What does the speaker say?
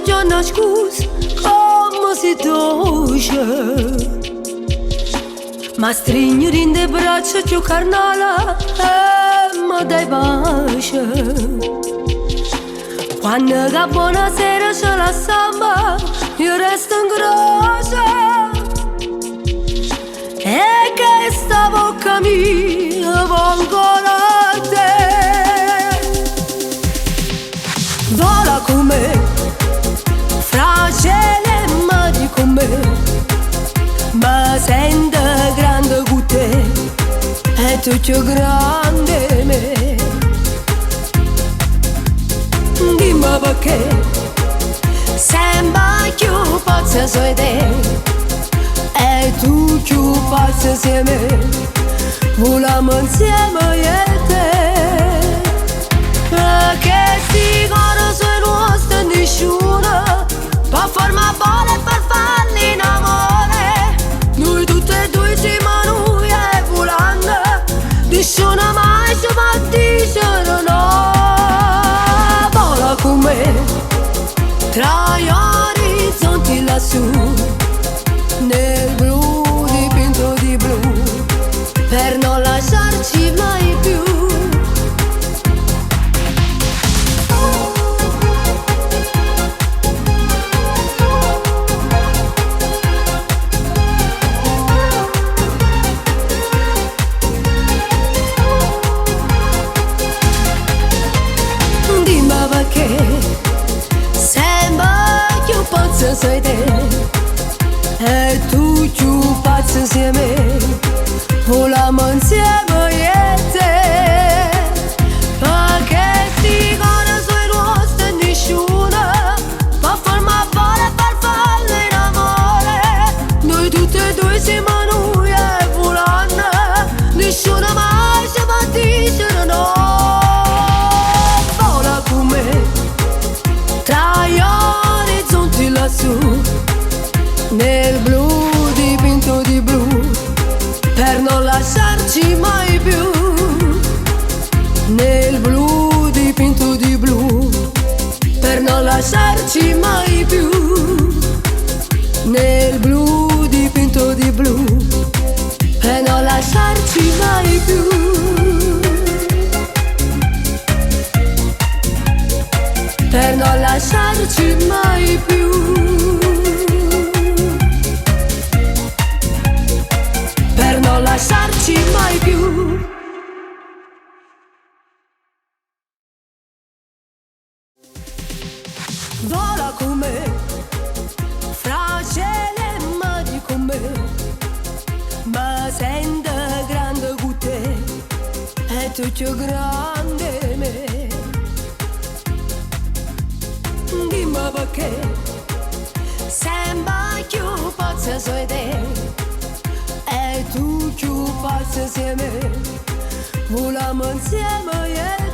ti ho nascosto come si dolce. Ma stringi in le braccia più carnala e mi dai pace. Quando da buonasera c'è la samba, io resto in croce. E che sta bocca mia volgola a te. Vola con me, fra cielo e mare con me. Ma sento grande con te, è tutto grande me. Dimmi perché sembra più pazza su te, e tu più pazza insieme, vogliamo insieme io e te. Perché sti cori sono nostri e nessuno può formare bolle per farli in amore. Noi tutte e due siamo noi e volando, nessuno mai ci fa dire no. Vola con me, tra gli orizzonti lassù, nel blu dipinto di blu, per non lasciarci mai più. Sei te e tu più pazzo insieme, vogliamo insieme io e te. Perché sti cori sono nostri e nessuno può formare bolle per farlo in amore. Noi tutte e due siamo noi e volando, nessuno mai ci può dire no. Vola con me, tra gli orizzonti lassù, nel blu dipinto di blu, per non lasciarci mai più. Nel blu dipinto di blu, per non lasciarci mai più. Nel blu dipinto di blu, per non lasciarci mai più. Per non lasciarci mai più. Per non lasciarci mai più. Vola con me, fra cielo e mare con me. Ma sento grande con te, è tutto grande me. Dimmi perché sembra più pazza su te, e tu più pazza insieme, vogliamo insieme io e te.